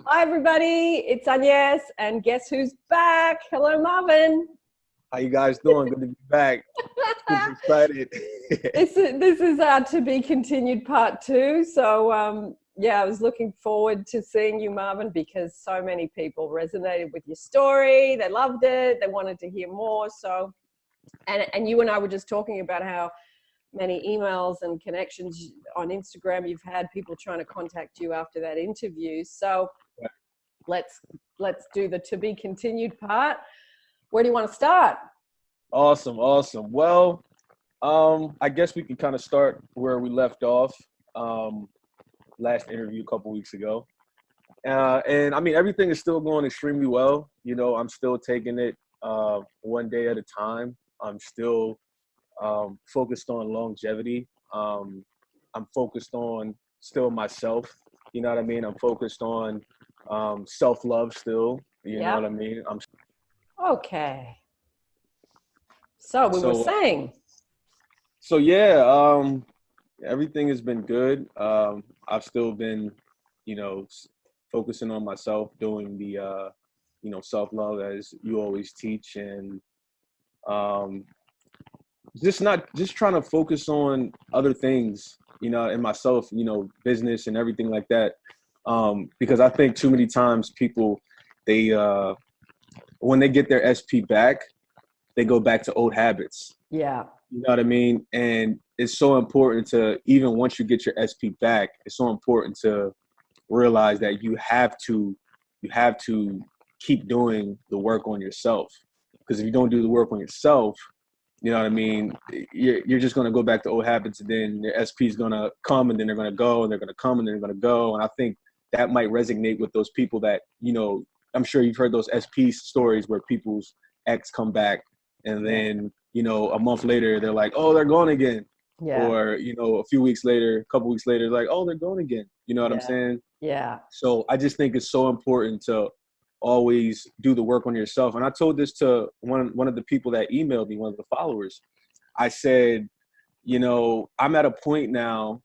Hi, everybody. It's Agnes, and guess who's back? Hello, Marvin. How you guys doing? Good to be back. Super excited. This is our to be continued part 2. So, yeah, I was looking forward to seeing you, Marvin, because so many people resonated with your story. They loved it. They wanted to hear more. So, and you and I were just talking about how many emails and connections on Instagram you've had, people trying to contact you after that interview. So let's do the to be continued part. Where do you want to start? Awesome. Well, I guess we can kind of start where we left off last interview a couple weeks ago. And I mean, everything is still going extremely well. You know, I'm still taking it one day at a time. I'm still focused on longevity. I'm focused on still myself. You know what I mean? I'm focused on self-love still. You know what I mean? Okay. So we were saying. So yeah, everything has been good. I've still been, you know, focusing on myself, doing the, self-love as you always teach, and just trying to focus on other things, you know, in myself, you know, business and everything like that. Because I think too many times people, they when they get their SP back, they go back to old habits. Yeah. You know what I mean? And it's so important to, even once you get your SP back, it's so important to realize that you have to keep doing the work on yourself. Because if you don't do the work on yourself, you know what I mean, you're just going to go back to old habits, and then your SP is going to come, and then they're going to go, and they're going to come, and they're going to go. And I think that might resonate with those people that, you know, I'm sure you've heard those SP stories where people's ex come back, and then, you know, a month later, they're like, oh, they're gone again. Yeah. Or, you know, a couple weeks later, like, oh, they're gone again. You know what I'm saying? Yeah. So I just think it's so important to always do the work on yourself. And I told this to one of the people that emailed me, one of the followers. I said, you know, I'm at a point now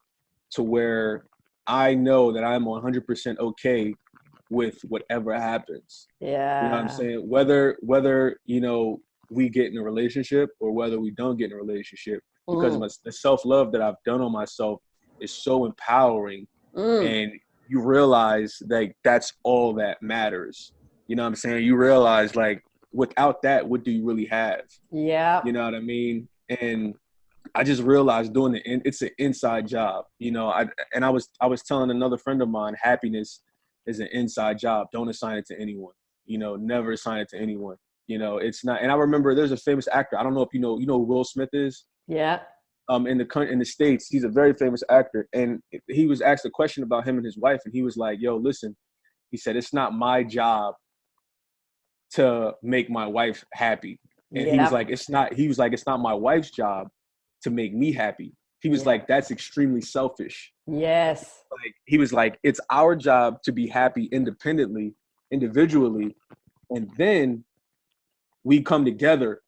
to where I know that I'm 100% okay with whatever happens. Yeah. You know what I'm saying? Whether, you know, we get in a relationship or whether we don't get in a relationship, because the self-love that I've done on myself is so empowering. And you realize like that's all that matters. You know what I'm saying? You realize like without that, what do you really have? Yeah. You know what I mean? And I just realized it's an inside job. You know, I was telling another friend of mine, happiness is an inside job. Don't assign it to anyone. You know, never assign it to anyone. You know, it's not. And I remember there's a famous actor. I don't know if you know who Will Smith is. Yeah. In the States, he's a very famous actor, and he was asked a question about him and his wife, and he was like, "Yo, listen," he said, "it's not my job to make my wife happy," and he was like, "It's not." He was like, "It's not my wife's job to make me happy." He was like, "That's extremely selfish." Yes. Like he was like, "It's our job to be happy independently, individually, and then we come together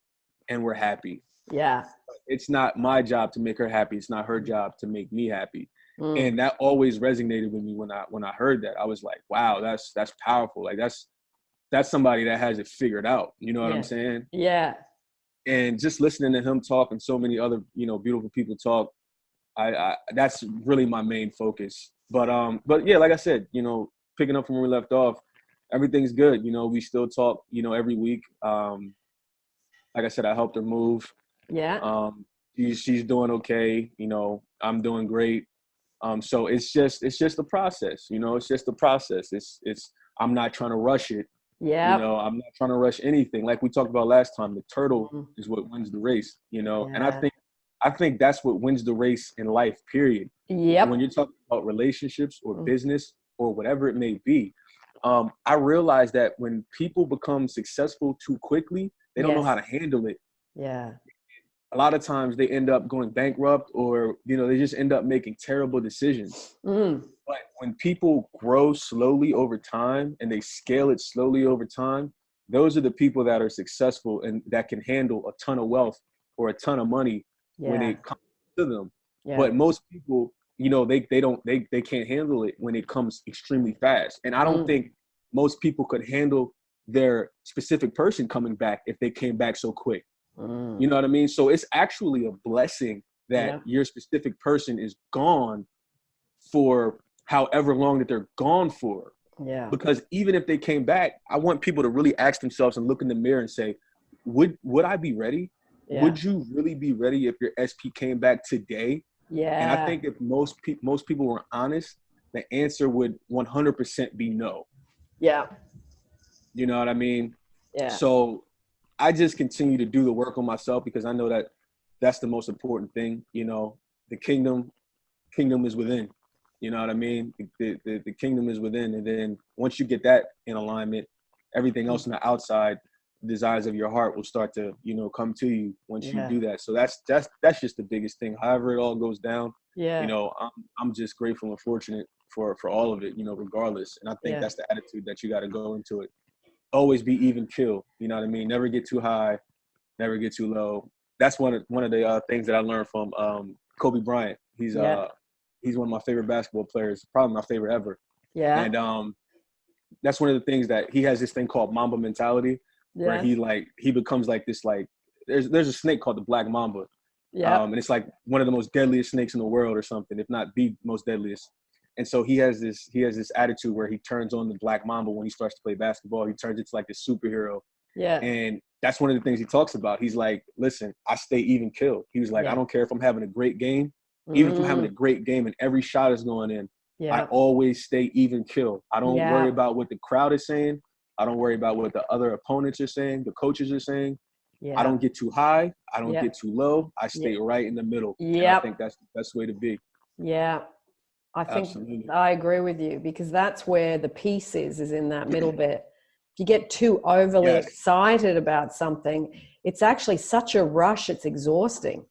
and we're happy." Yeah. It's not my job to make her happy. It's not her job to make me happy. And that always resonated with me when I heard that. I was like, wow, that's powerful. Like that's somebody that has it figured out. You know what I'm saying? Yeah. And just listening to him talk and so many other, you know, beautiful people talk, I that's really my main focus. But yeah, like I said, you know, picking up from where we left off, everything's good. You know, we still talk, you know, every week. Like I said, I helped her move. Yeah. She's doing okay. You know, I'm doing great. So it's just a process. You know, it's just a process. It's I'm not trying to rush it. Yeah. You know, I'm not trying to rush anything. Like we talked about last time, the turtle is what wins the race. You know, and I think that's what wins the race in life. Period. Yep. When you're talking about relationships or business or whatever it may be, I realize that when people become successful too quickly, they don't know how to handle it. Yeah. A lot of times they end up going bankrupt, or, you know, they just end up making terrible decisions. But when people grow slowly over time and they scale it slowly over time, those are the people that are successful and that can handle a ton of wealth or a ton of money when it comes to them. But most people, they can't handle it when it comes extremely fast. And I don't think most people could handle their specific person coming back if they came back so quick. You know what I mean? So it's actually a blessing that your specific person is gone for however long that they're gone for. Yeah. Because even if they came back, I want people to really ask themselves and look in the mirror and say, would I be ready? Yeah. Would you really be ready if your SP came back today? Yeah. And I think if most people were honest, the answer would 100% be no. Yeah. You know what I mean? Yeah. So I just continue to do the work on myself because I know that that's the most important thing. You know, the kingdom is within. You know what I mean? The kingdom is within. And then once you get that in alignment, everything else on the outside, the desires of your heart will start to, come to you once you do that. So that's just the biggest thing. However it all goes down, I'm just grateful and fortunate for all of it, regardless. And I think that's the attitude that you got to go into it. Always be even keel. You know what I mean? Never get too high, never get too low. That's one of the things that I learned from Kobe Bryant. He's one of my favorite basketball players, probably my favorite ever. Yeah. And that's one of the things that he has this thing called Mamba mentality, where he becomes like this, like there's a snake called the Black Mamba. Yeah. And it's like one of the most deadliest snakes in the world or something, if not the most deadliest. And so he has this attitude where he turns on the Black Mamba when he starts to play basketball. He turns into like this superhero. Yeah. And that's one of the things he talks about. He's like, listen, I stay even killed. He was like, I don't care if I'm having a great game. Even if I'm having a great game and every shot is going in, I always stay even killed. I don't worry about what the crowd is saying. I don't worry about what the other opponents are saying, the coaches are saying. I don't get too high. I don't get too low. I stay right in the middle. Yeah. I think that's the best way to be. Yeah. I think Absolutely. I agree with you because that's where the peace is in that middle bit. If you get too overly excited about something, it's actually such a rush. It's exhausting.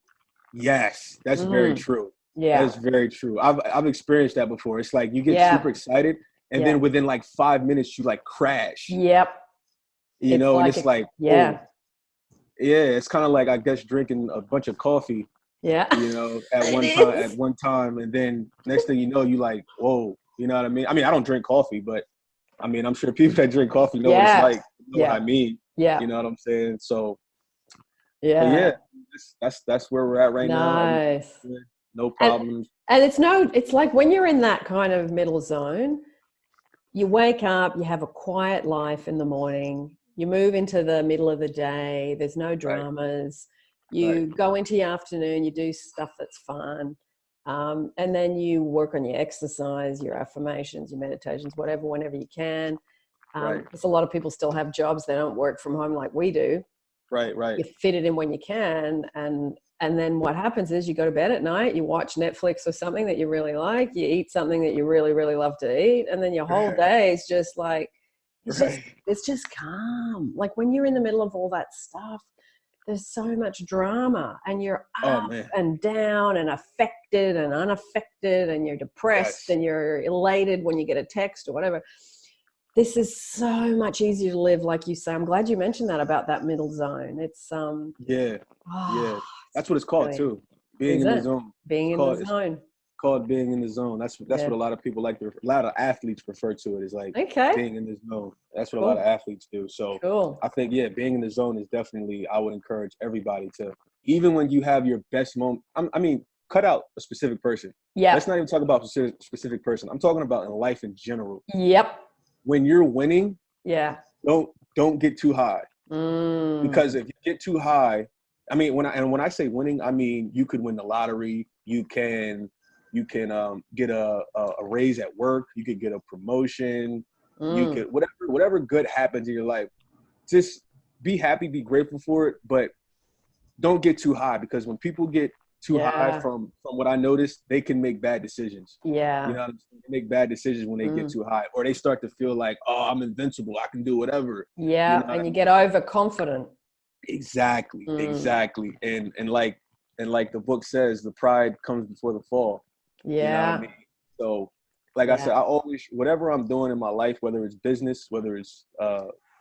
Yes, that's very true. Yeah. That's very true. I've experienced that before. It's like you get super excited and then within like 5 minutes you like crash. Yep. And it's like, oh. Yeah, it's kind of like, I guess, drinking a bunch of coffee. Yeah. At one time, and then next thing you know, you like, whoa, you know what I mean? I mean, I don't drink coffee, but I mean, I'm sure people that drink coffee know what it's like, what I mean. Yeah. You know what I'm saying? So that's where we're at right now. Nice. No problems. And it's like when you're in that kind of middle zone, you wake up, you have a quiet life in the morning, you move into the middle of the day, there's no dramas. You go into your afternoon, you do stuff that's fun. And then you work on your exercise, your affirmations, your meditations, whatever, whenever you can. Because a lot of people still have jobs. They don't work from home like we do. Right. You fit it in when you can. And then what happens is you go to bed at night, you watch Netflix or something that you really like, you eat something that you really, really love to eat. And then your whole day is just like, it's just calm. Like when you're in the middle of all that stuff, there's so much drama and you're up and down and affected and unaffected and you're depressed and you're elated when you get a text or whatever. This is so much easier to live, like you say. I'm glad you mentioned that about that middle zone. It's that's what it's called too. Being in the zone. Being in the zone. Called being in the zone. That's what a lot of people like. A lot of athletes refer to it as like being in the zone. That's what a lot of athletes do. So I think being in the zone is definitely. I would encourage everybody to, even when you have your best moment. I mean, cut out a specific person. Yeah. Let's not even talk about a specific person. I'm talking about in life in general. Yep. When you're winning, don't get too high. Because if you get too high, I mean, when I say winning, I mean you could win the lottery. You can get a raise at work. You could get a promotion. You could whatever good happens in your life. Just be happy, be grateful for it, but don't get too high, because when people get too high, from what I noticed, they can make bad decisions. Yeah. You know what I'm saying? They make bad decisions when they get too high, or they start to feel like, oh, I'm invincible, I can do whatever. Yeah, and you get overconfident. Exactly. And like the book says, the pride comes before the fall. Yeah. You know what I mean? So like I said, I always, whatever I'm doing in my life, whether it's business, whether it's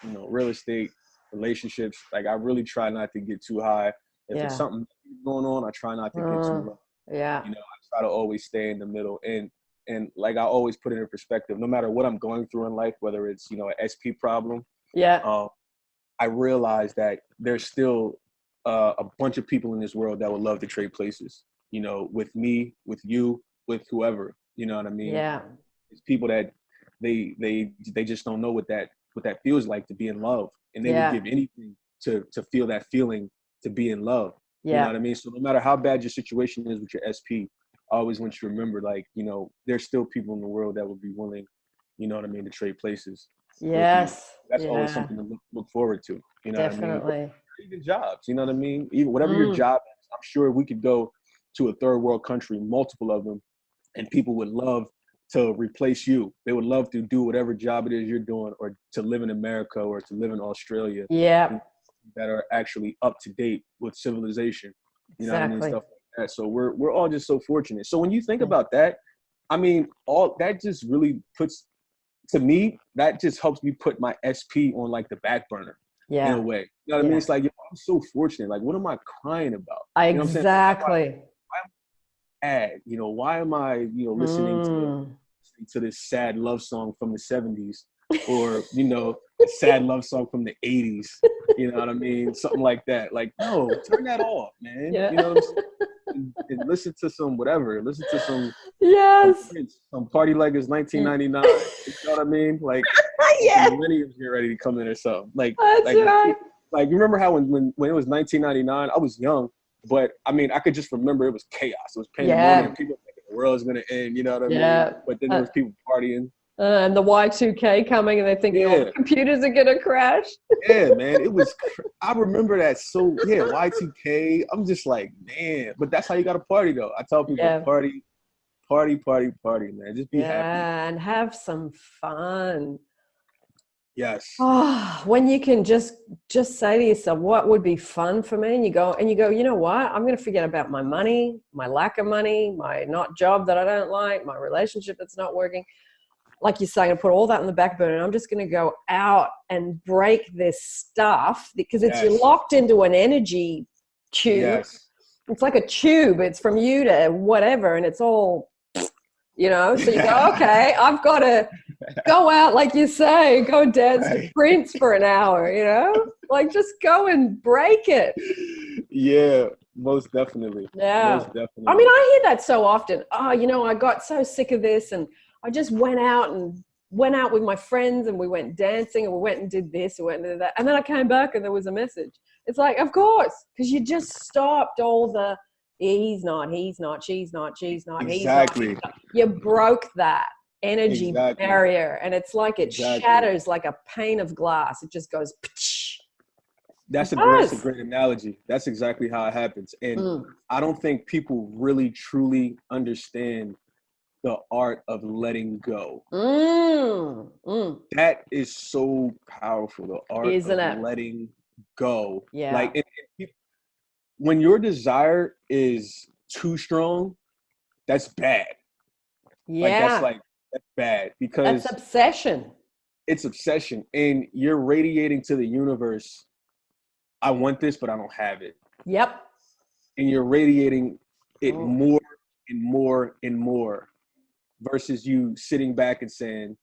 real estate, relationships, like I really try not to get too high. If it's something going on, I try not to get too low. Yeah. You know, try to always stay in the middle. And like I always put it in perspective, no matter what I'm going through in life, whether it's, an SP problem, I realize that there's still a bunch of people in this world that would love to trade places, with me, with you, with whoever, you know what I mean? Yeah. It's people that they just don't know what that feels like to be in love. And they would give anything to feel that feeling, to be in love. You know what I mean? So no matter how bad your situation is with your SP, I always want you to remember, like, there's still people in the world that would be willing, to trade places. Yes. That's always something to look forward to. You know Definitely. what I mean? Even jobs, you know what I mean? Even whatever your job is, I'm sure we could go to a third world country, multiple of them, and people would love to replace you. They would love to do whatever job it is you're doing, or to live in America, or to live in Australia. Yeah. That are actually up to date with civilization. You know what I mean? Exactly. Stuff like that. So we're all just so fortunate. So when you think about that, I mean, all that just really puts, to me, that just helps me put my SP on like the back burner in a way. You know what I mean? It's like, I'm so fortunate. Like, what am I crying about? You know what I'm saying? Exactly. Why am I, listening to this sad love song from the 70s, or, a sad love song from the 80s, you know what I mean? Something like that. Like, no, turn that off, man. Yeah. You know what I'm saying? And listen to some whatever. Listen to some some Party Like It's 1999. You know what I mean? Like, the millennials get ready to come in or something. Like, like you remember how when it was 1999, I was young, but I mean, I could just remember it was chaos. It was pandemonium. And people thinking the world was gonna end. You know what I mean? But then there was people partying. And the Y2K coming, and they're thinking all the computers are gonna crash. Yeah, man, it was. I remember that. So Y2K. I'm just like, man, but that's how you got to party, though. I tell people, party, man. Just be happy. And have some fun. Yes. Oh, when you can just say to yourself, what would be fun for me? And you go, you know what? I'm going to forget about my money, my lack of money, my not job that I don't like, my relationship that's not working. Like you're saying, I put all that in the back burner, and I'm just going to go out and break this stuff, because you're locked into an energy tube. Yes. It's like a tube. It's from you to whatever, and it's all, so you go, okay, I've got to go out, like you say, go dance to Prince for an hour, like just go and break it. Yeah, most definitely. Yeah. Most definitely. I mean, I hear that so often. Oh, I got so sick of this, and I just went out with my friends, and we went dancing, and we went and did this, and went and did that. And then I came back and there was a message. It's like, of course, because you just stopped all the he's not, she's not, exactly. he's not. You broke that energy barrier, and it's like it shatters like a pane of glass. It just goes. That's a great analogy. That's exactly how it happens. And I don't think people really truly understand the art of letting go. That is so powerful. The art of letting go. Yeah. Like when your desire is too strong, that's bad. Yeah. That's bad, because that's obsession. It's obsession, and you're radiating to the universe, I want this, but I don't have it. Yep. And you're radiating it more and more and more, versus you sitting back and saying,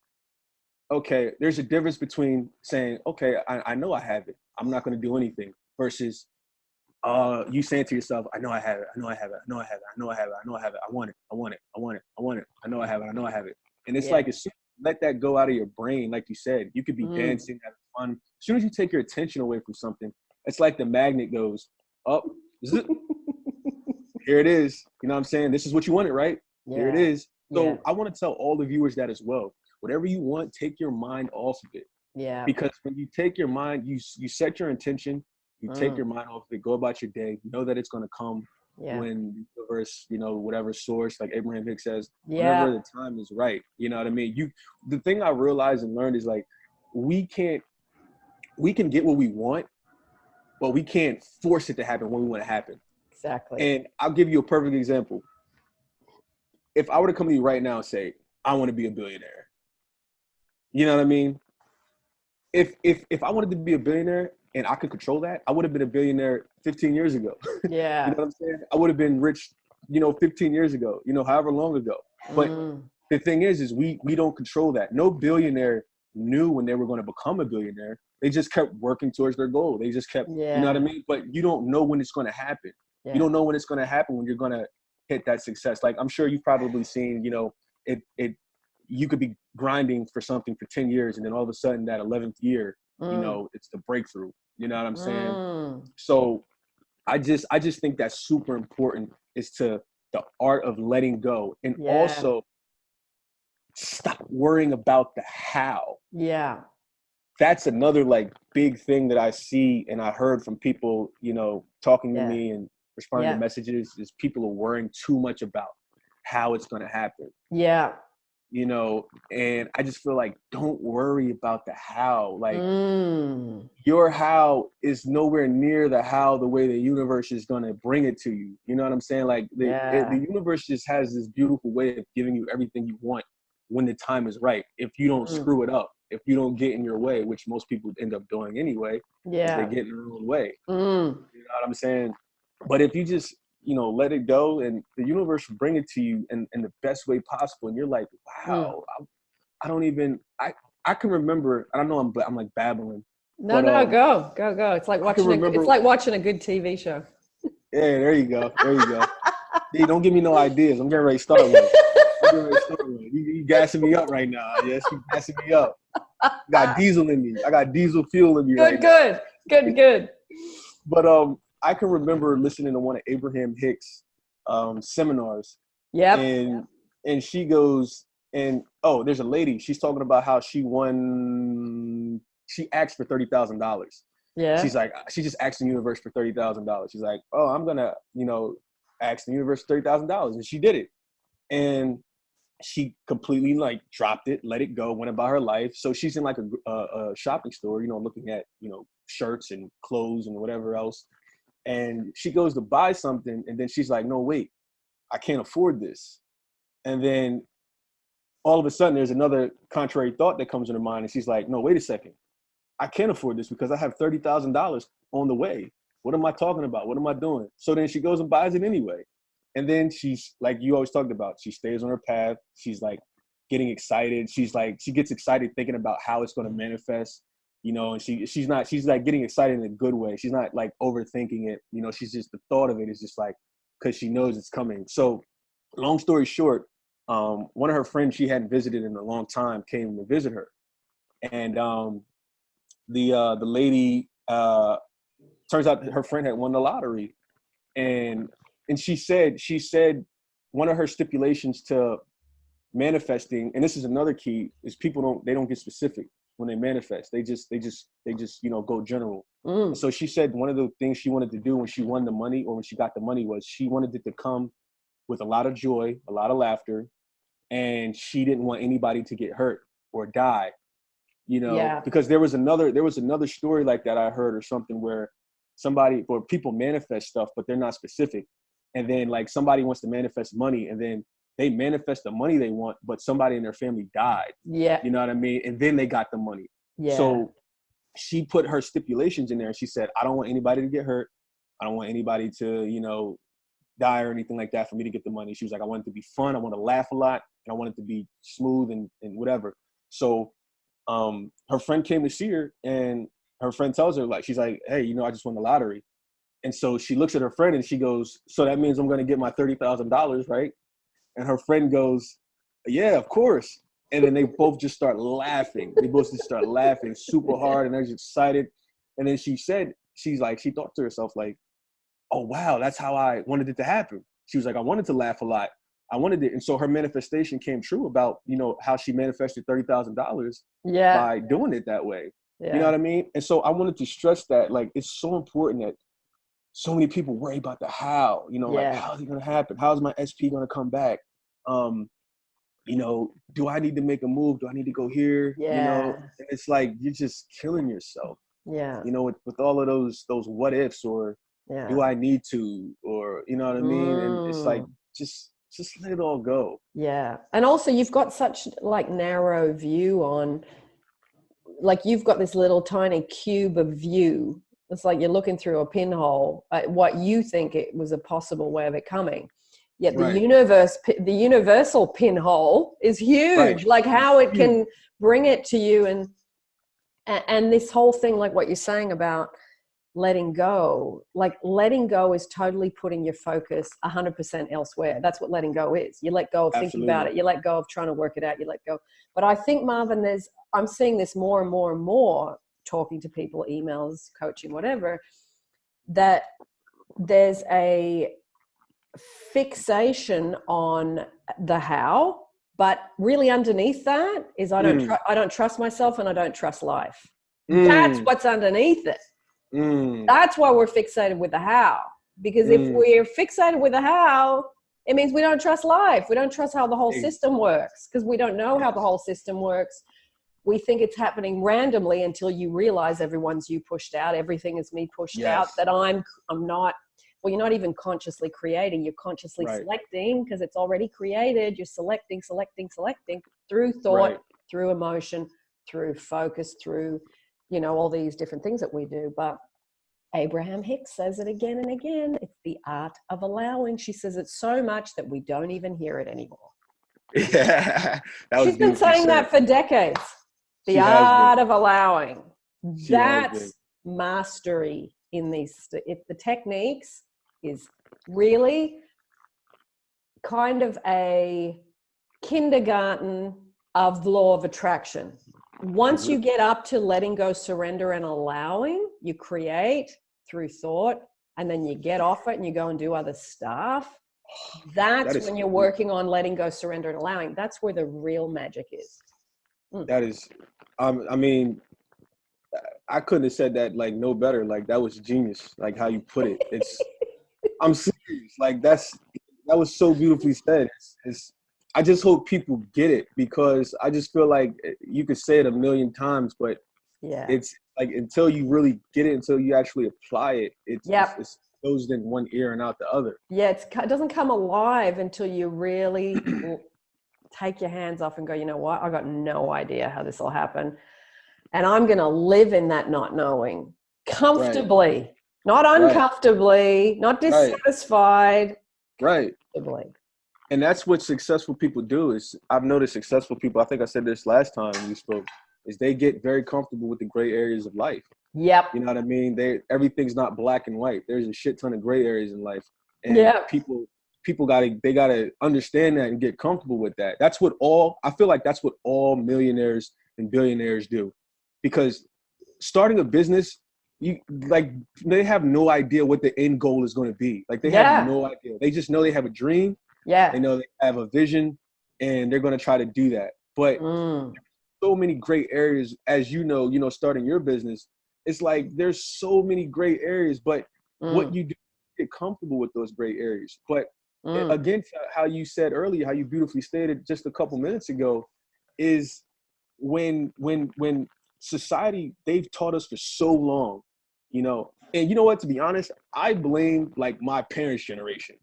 okay, there's a difference between saying, okay, I know I have it, I'm not going to do anything, versus you saying to yourself, I know I have it, I know I have it, I know I have it, I know I have it, I know I have it, I want it, I want it, I want it, I want it, I know I have it, I know I have it. And it's like, as soon as you let that go out of your brain, like you said, you could be dancing, having fun. As soon as you take your attention away from something, it's like the magnet goes, oh, here it is. You know what I'm saying? This is what you wanted, right? Yeah. Here it is. So I want to tell all the viewers that as well. Whatever you want, take your mind off of it. Yeah. Because when you take your mind, you set your intention, you take your mind off of it, go about your day, know that it's going to come when the universe, whatever source, like Abraham Hicks says, whenever the time is right. You know what I mean? The thing I realized and learned is, like, we can get what we want, but we can't force it to happen when we want it to happen. Exactly. And I'll give you a perfect example. If I were to come to you right now and say, I want to be a billionaire, you know what I mean? If I wanted to be a billionaire and I could control that, I would have been a billionaire 15 years ago. Yeah. You know what I'm saying? I would have been rich 15 years ago, however long ago. But the thing is we don't control that. No billionaire knew when they were going to become a billionaire. They just kept working towards their goal. They just kept, you know what I mean? But you don't know when it's going to happen. Yeah. You don't know when it's going to happen, when you're going to hit that success. Like, I'm sure you've probably seen, you could be grinding for something for 10 years, and then all of a sudden that 11th year, it's the breakthrough. You know what I'm saying? So I just think that's super important, is to the art of letting go, and also stop worrying about the how. Yeah. That's another like big thing that I see and I heard from people, talking to me and responding to messages, is people are worrying too much about how it's going to happen. Yeah. And I just feel like, don't worry about the how. Like, your how is nowhere near the how, the way the universe is going to bring it to you. You know what I'm saying? Like, the universe just has this beautiful way of giving you everything you want when the time is right. If you don't screw it up, if you don't get in your way, which most people end up doing anyway, because they get in their own way. You know what I'm saying? But if you just, let it go, and the universe will bring it to you in the best way possible. And you're like, wow, I don't even, I can remember, I don't know, I'm like babbling. No, go. It's like watching a good TV show. Yeah, there you go. See, don't give me no ideas. I'm getting ready to start one. You gassing me up right now. Yes, you gassing me up. I got diesel in me. I got diesel fuel in me right now. Good. But I can remember listening to one of Abraham Hicks seminars. Yeah. And she goes, and there's a lady. She's talking about how she asked for $30,000. Yeah. She's like, she just asked the universe for $30,000. She's like, I'm gonna, ask the universe for $30,000, and she did it. And she completely like dropped it, let it go, went about her life. So she's in like a shopping store, looking at, shirts and clothes and whatever else. And she goes to buy something, and then she's like, no, wait, I can't afford this. And then all of a sudden there's another contrary thought that comes in her mind, and she's like, no, wait a second. I can't afford this because I have $30,000 on the way. What am I talking about? What am I doing? So then she goes and buys it anyway. And then she's like, you always talked about, she stays on her path. She's like getting excited. She's like, she gets excited thinking about how it's going to manifest, and she's like getting excited in a good way. She's not like overthinking it. She's just, the thought of it is just like, cause she knows it's coming. So long story short, one of her friends she hadn't visited in a long time came to visit her. And the lady, turns out that her friend had won the lottery. And she said one of her stipulations to manifesting, and this is another key, is people don't get specific when they manifest. They just go general. So she said one of the things she wanted to do when she won the money, or when she got the money, was she wanted it to come with a lot of joy, a lot of laughter, and she didn't want anybody to get hurt or die. Because there was another story like that I heard, or something, where people manifest stuff, but they're not specific. And then like somebody wants to manifest money, and then they manifest the money they want, but somebody in their family died. Yeah. You know what I mean? And then they got the money. Yeah. So she put her stipulations in there, and she said, I don't want anybody to get hurt. I don't want anybody to, die or anything like that for me to get the money. She was like, I want it to be fun. I want to laugh a lot, and I want it to be smooth and whatever. So her friend came to see her, and her friend tells her, like, she's like, hey, I just won the lottery. And so she looks at her friend and she goes, so that means I'm going to get my $30,000, right? And her friend goes, yeah, of course. And then they both just start laughing. They both just start laughing super hard, and they're just excited. And then she thought to herself, like, oh, wow, that's how I wanted it to happen. She was like, I wanted to laugh a lot. I wanted it. And so her manifestation came true about, how she manifested $30,000 by doing it that way. Yeah. You know what I mean? And so I wanted to stress that, like, it's so important that so many people worry about the how, like, how's it going to happen? How's my SP going to come back? Do I need to make a move? Do I need to go here? Yeah. And it's like, you're just killing yourself. Yeah. With all of those what ifs, or do I need to, or, you know what I mean? And it's like, just let it all go. Yeah. And also you've got such like narrow view on, like, you've got this little tiny cube of view. It's like you're looking through a pinhole at what you think it was a possible way of it coming. Yet Right. the universal pinhole is huge. Right. Like how it Huge. can bring it to you, and this whole thing, like what you're saying about letting go, like letting go is totally putting your focus 100% elsewhere. That's what letting go is. You let go of thinking about it. You let go of trying to work it out. You let go. But I think, Marvin, I'm seeing this more and more and more, talking to people, emails, coaching, whatever, that there's a fixation on the how, but really underneath that is I don't trust myself and I don't trust life. That's what's underneath it. That's why we're fixated with the how, because if we're fixated with the how, it means we don't trust life. We don't trust how the whole system works, because we don't know how the whole system works. We think it's happening randomly until you realize everyone's you pushed out, everything is me pushed out, that I'm not. Well, you're not even consciously creating, you're consciously selecting, because it's already created. You're selecting through thought, through emotion, through focus, through, all these different things that we do. But Abraham Hicks says it again and again. It's the art of allowing. She says it so much that we don't even hear it anymore. Yeah. She's been saying that for decades. The art of allowing. That's mastery in these. If the techniques is really kind of a kindergarten of law of attraction. Once you get up to letting go, surrender, and allowing, you create through thought, and then you get off it and you go and do other stuff. That's when you're working on letting go, surrender, and allowing. That's where the real magic is. That is, I mean, I couldn't have said that like no better. Like that was genius. Like how you put it. I'm serious. Like that was so beautifully said. I just hope people get it, because I just feel like you could say it a million times, but it's like until you really get it, until you actually apply it, it goes in one ear and out the other. Yeah, it doesn't come alive until you really take your hands off and go, you know what? I got no idea how this will happen. And I'm going to live in that not knowing comfortably, not uncomfortably, not dissatisfied. Comfortably. And that's what successful people do. Is I've noticed successful people, I think I said this last time we spoke, is they get very comfortable with the gray areas of life. Yep. You know what I mean? Everything's not black and white. There's a shit ton of gray areas in life. And people gotta understand that and get comfortable with that. I feel like that's what all millionaires and billionaires do. Because starting a business, they have no idea what the end goal is going to be. Like they have no idea. They just know they have a dream. Yeah. They know they have a vision, and they're going to try to do that. But so many gray areas, as you know, starting your business, it's like there's so many gray areas, but what you do, get comfortable with those gray areas. But again, how you said earlier, how you beautifully stated just a couple minutes ago, is when society, they've taught us for so long, and you know what, to be honest, I blame like my parents' generation.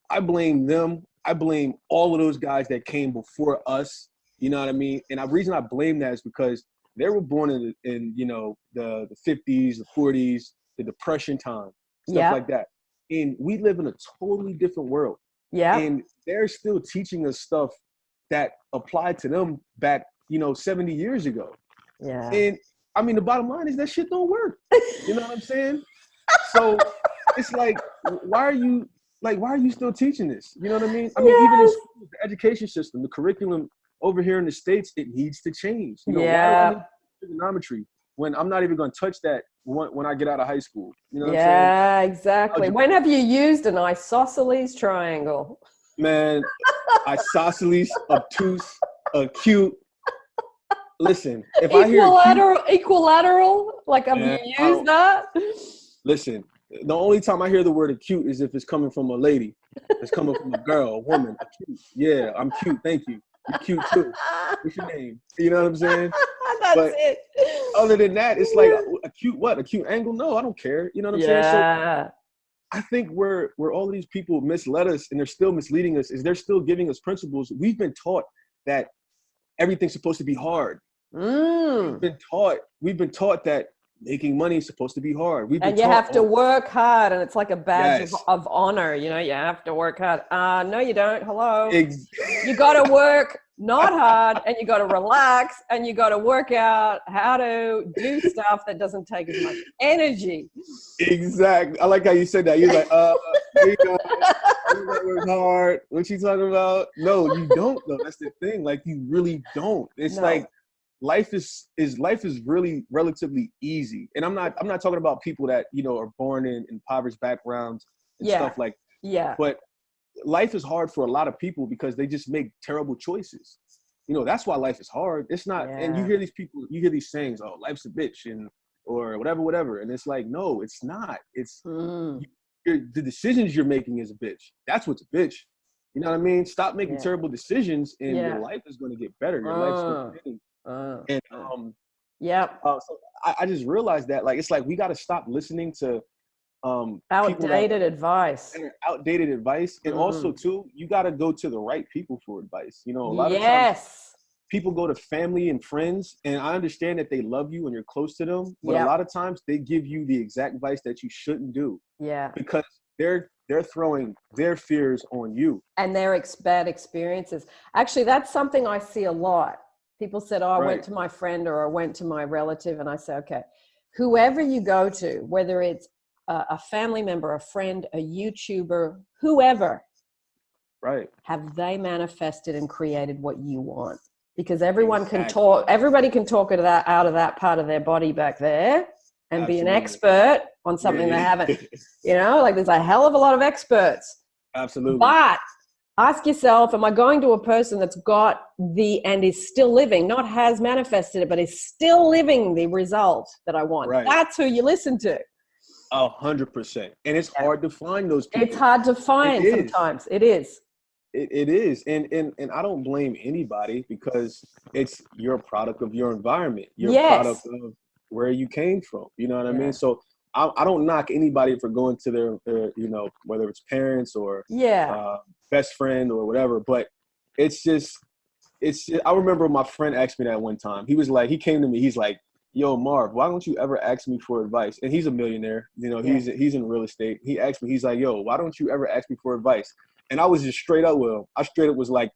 I blame them. I blame all of those guys that came before us. You know what I mean? And the reason I blame that is because they were born in the 50s, the 40s, the Depression time, stuff like that. And we live in a totally different world. Yeah. And they're still teaching us stuff that applied to them back, 70 years ago. Yeah. And I mean, the bottom line is that shit don't work. You know what I'm saying? So it's like, why are you still teaching this? You know what I mean? I mean, even in school, the education system, the curriculum over here in the States, it needs to change. Why do I need trigonometry when I'm not even going to touch that when I get out of high school? You know what I'm saying? Yeah, exactly. When have you used an isosceles triangle? Man, isosceles, obtuse, acute. Listen, if I hear equilateral, like have you used that? Listen, the only time I hear the word acute is if it's coming from a lady. It's coming from a girl, a woman. Acute. Yeah, I'm cute. Thank you. You're cute too. What's your name? You know what I'm saying? That's it. Other than that, it's like acute what? Acute angle? No, I don't care. You know what I'm saying? So I think where all of these people misled us, and they're still misleading us, is they're still giving us principles. We've been taught that everything's supposed to be hard. We've been taught that making money is supposed to be hard. We've been And you taught, have to work hard, and it's like a badge yes, of honor. You have to work hard. No, you don't. Hello. ex- You got to work not hard, and you got to relax, and you got to work out how to do stuff that doesn't take as much energy. exactly. I like how you said that. You're like, you gotta work hard. What you talking about? No, you don't though. That's the thing. Like, you really don't. It's like life is really relatively easy. And I'm not talking about people that, are born in impoverished backgrounds and stuff like that. Yeah. But life is hard for a lot of people because they just make terrible choices. That's why life is hard. It's not, and you hear these sayings, oh, life's a bitch, or whatever. And it's like, no, it's not. It's the decisions you're making is a bitch. That's what's a bitch. You know what I mean? Stop making terrible decisions, and your life is going to get better. Your life's going to change. So I just realized that, like, it's like we got to stop listening to outdated advice. And also too, you got to go to the right people for advice. A lot of times people go to family and friends, and I understand that they love you and you're close to them, but a lot of times they give you the exact advice that you shouldn't do. Because they're throwing their fears on you and their bad experiences. Actually, that's something I see a lot. People said, oh, I went to my friend, or I went to my relative, and I say, okay, whoever you go to, whether it's a family member, a friend, a YouTuber, whoever, have they manifested and created what you want? Because everyone can talk, everybody can talk it out of that part of their body back there and be an expert on something they haven't, like there's a hell of a lot of experts. Absolutely. But ask yourself, am I going to a person that's got and is still living, not has manifested it, but is still living the result that I want? That's who you listen to. 100%. And it's hard to find those people. It's hard to find sometimes. It is. It is. And I don't blame anybody, because it's your product of your environment. Your product of where you came from. You know what I mean? So I don't knock anybody for going to their whether it's parents or best friend or whatever. But it's just, I remember my friend asked me that one time. He came to me, he's like, yo, Marv, why don't you ever ask me for advice? And he's a millionaire, he's in real estate. He asked me, he's like, yo, why don't you ever ask me for advice? And I was just straight up with him. I straight up was like,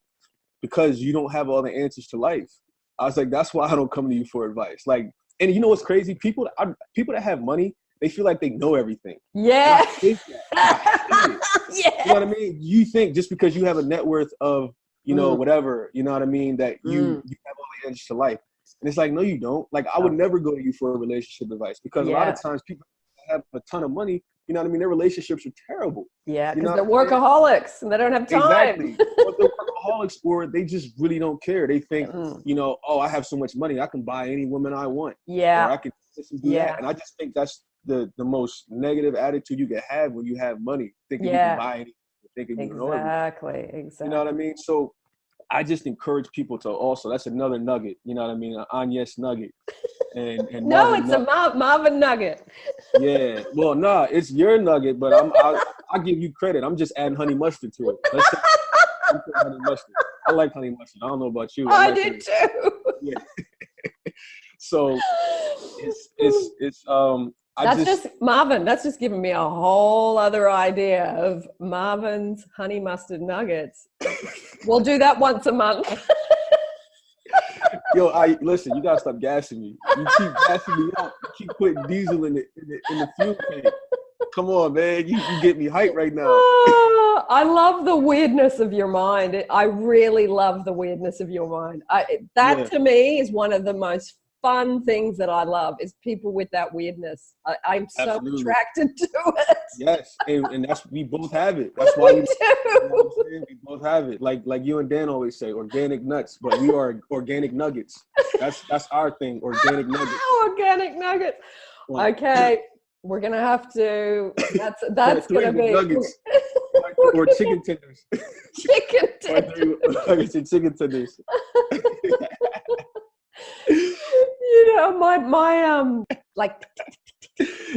because you don't have all the answers to life. I was like, that's why I don't come to you for advice. Like, and you know what's crazy? People that have money, they feel like they know everything. Yeah. I hate that. You know what I mean? You think just because you have a net worth of, whatever, you know what I mean, that you have all the answers to life. And it's like, no, you don't. Like, I would never go to you for a relationship advice, because a lot of times people have a ton of money, you know what I mean, their relationships are terrible. Yeah, because they're workaholics and they don't have time. Exactly. Or they're workaholics, or they just really don't care. They think, oh, I have so much money, I can buy any woman I want. Yeah. Or I can do that. And I just think that's the most negative attitude you can have when you have money, thinking you can buy anything, thinking you know everything. Exactly. You know what I mean? So I just encourage people to also, that's another nugget, you know what I mean? An Agnes nugget. And no, Marvin it's a Marvin nugget. Yeah. Well, no, it's your nugget, but I'll give you credit. I'm just adding honey mustard to it. Honey mustard. I like honey mustard. I don't know about you. I do too. Yeah. So it's just Marvin. That's just giving me a whole other idea of Marvin's honey mustard nuggets. We'll do that once a month. Yo, listen, you gotta stop gassing me. You keep gassing me up. You keep putting diesel in the fuel tank. Come on, man. You get me hyped right now. I love the weirdness of your mind. I really love the weirdness of your mind. To me is one of the most fun things that I love, is people with that weirdness. I'm so attracted to it. Yes, and that's, we both have it. That's why we do. You know what I'm saying? We both have it. Like you and Dan always say, organic nuts, but we are organic nuggets. That's our thing, organic nuggets. Organic nuggets. Okay, we're gonna have to. That's gonna be nuggets. Or chicken tenders. Chicken tenders. Nuggets and chicken tenders. You know, my like.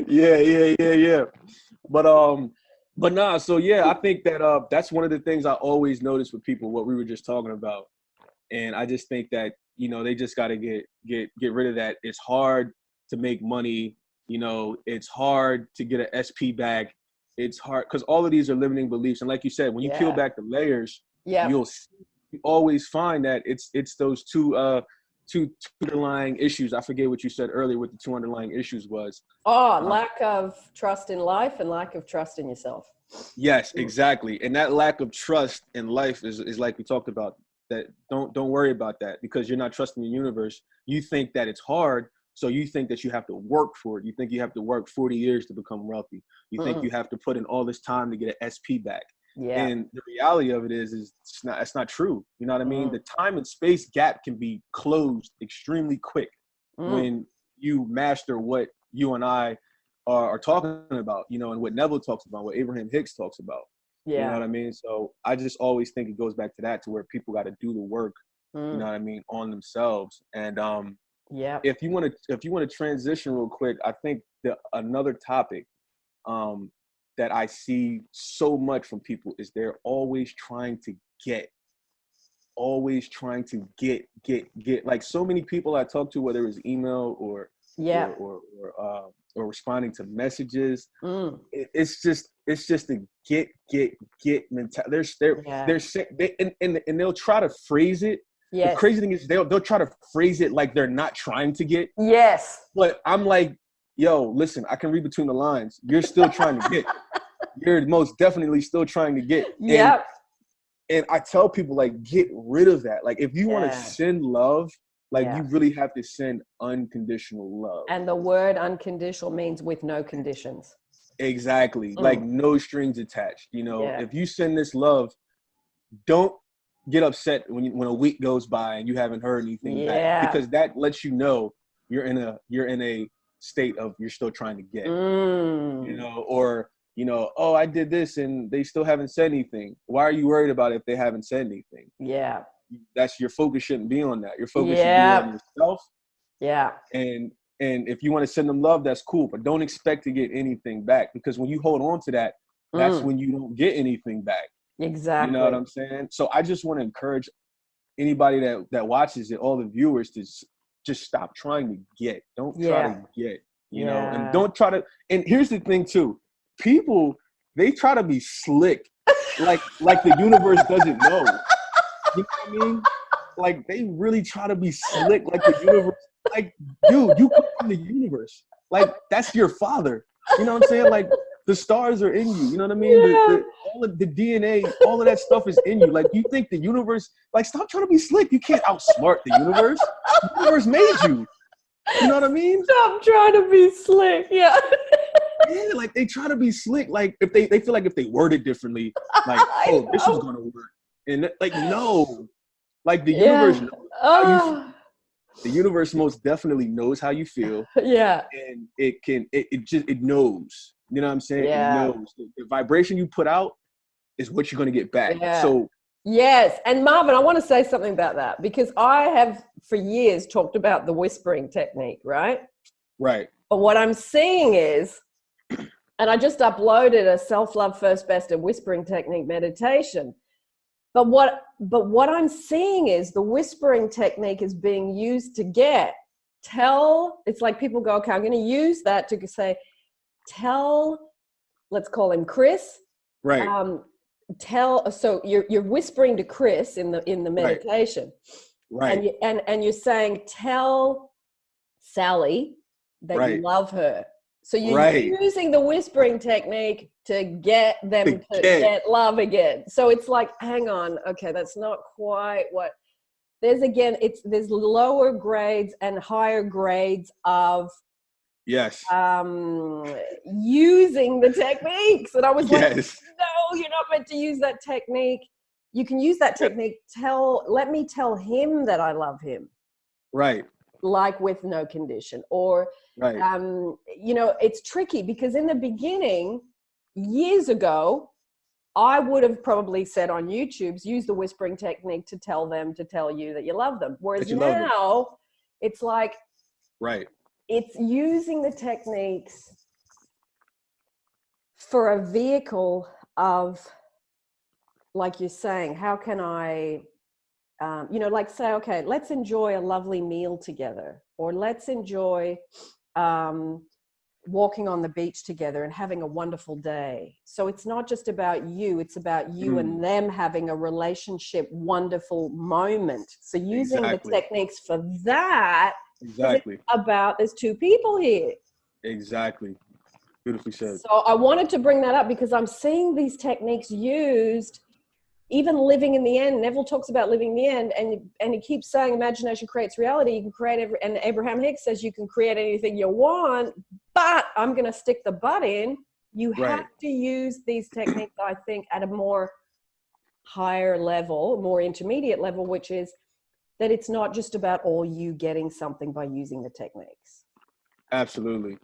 Yeah. But nah. So yeah, I think that that's one of the things I always notice with people, what we were just talking about, and I just think that they just got to get rid of that. It's hard. to make money. You know, it's hard to get an SP back. It's hard because all of these are limiting beliefs. And like you said, when you peel back the layers, you always find that it's those two underlying issues. I forget what you said earlier, what the two underlying issues was. Lack of trust in life and lack of trust in yourself. Yes, exactly. And that lack of trust in life is like we talked about, that don't worry about that, because you're not trusting the universe. You think that it's hard, so you think that you have to work for it. You think you have to work 40 years to become wealthy. You think you have to put in all this time to get an SP back. And the reality of it is it's not true. You know what I mean? The time and space gap can be closed extremely quick when you master what you and I are talking about, you know, and what Neville talks about, what Abraham Hicks talks about. You know what I mean? So I just always think it goes back to that, to where people got to do the work, you know what I mean, on themselves. And if you want to transition real quick, I think another topic that I see so much from people is they're always trying to get. Like so many people I talk to, whether it's email or responding to messages, it's just a get mentality. And they'll try to phrase it. The crazy thing is they'll try to phrase it like they're not trying to get. But I'm like, yo, listen, I can read between the lines. You're still trying to get. You're most definitely still trying to get. And I tell people, like, get rid of that. Like, if you want to send love, like, you really have to send unconditional love. And the word unconditional means with no conditions. Exactly. Like, no strings attached. You know, if you send this love, don't get upset when a week goes by and you haven't heard anything back, because that lets you know you're in a state of you're still trying to get. You know, or, you know, oh, I did this and they still haven't said anything. Why are you worried about it if they haven't said anything? That's your focus shouldn't be on that. Your focus should be on yourself. And if you want to send them love, that's cool, but don't expect to get anything back, because when you hold on to that, that's when you don't get anything back. Exactly. You know what I'm saying? So I just want to encourage anybody that watches it, all the viewers, to just stop trying to get. Don't try to get, you know, and don't try to. And here's the thing too. People, they try to be slick, like the universe doesn't know. You know what I mean? Like, they really try to be slick, like the universe. Like, dude, you come from the universe. Like, that's your father. You know what I'm saying? Like, the stars are in you. You know what I mean? All of the DNA, all of that stuff is in you. Like, you think the universe, like, stop trying to be slick. You can't outsmart the universe. The universe made you. You know what I mean? Stop trying to be slick. Yeah, like, they try to be slick. Like, if they feel like if they word it differently, like, oh, this is gonna work. And like, no. Like, the universe knows how you feel. The universe most definitely knows how you feel. And it knows. You know what I'm saying? It knows. The vibration you put out is what you're gonna get back. So yes. And Marvin, I want to say something about that, because I have for years talked about the whispering technique, right? Right. But what I'm seeing is, and I just uploaded a self-love first best and whispering technique meditation. But what I'm seeing is the whispering technique is being used to it's like people go, okay, I'm going to use that to say, let's call him Chris. Right. So you're whispering to Chris in the meditation. Right. And you're saying, tell Sally that you love her. So you're using the whispering technique to get them to get love again. So it's like, hang on, okay, that's not quite what. There's lower grades and higher grades of using the techniques. And I was like, no, you're not meant to use that technique. You can use that technique. Let me tell him that I love him. Right. Like, with no condition. Or, you know, it's tricky because in the beginning, years ago, I would have probably said on YouTube's, use the whispering technique to tell you that you love them. Whereas now it's like, it's using the techniques for a vehicle of, like you're saying, how can I, you know, like say, okay, let's enjoy a lovely meal together, or let's enjoy walking on the beach together and having a wonderful day. So it's not just about you, it's about you and them having a relationship, wonderful moment. So using the techniques for that, exactly, about there's two people here. Exactly. Beautifully said. So I wanted to bring that up because I'm seeing these techniques used, even living in the end. Neville talks about living in the end, and he keeps saying imagination creates reality. You can create and Abraham Hicks says you can create anything you want, but I'm going to stick the but in. You have to use these techniques, I think, at a more higher level, more intermediate level, which is that it's not just about all you getting something by using the techniques. Absolutely.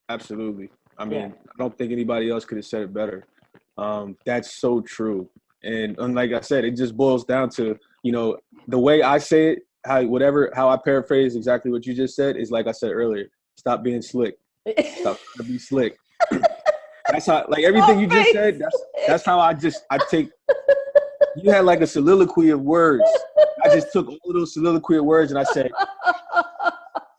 Absolutely. I mean, I don't think anybody else could have said it better. That's so true. And like I said, it just boils down to, you know, the way I say it, how I paraphrase exactly what you just said is, like I said earlier, stop being slick. Stop trying to be slick. That's how, like, everything you just said, that's how I take, you had like a soliloquy of words. I just took all of those soliloquy of words and I said,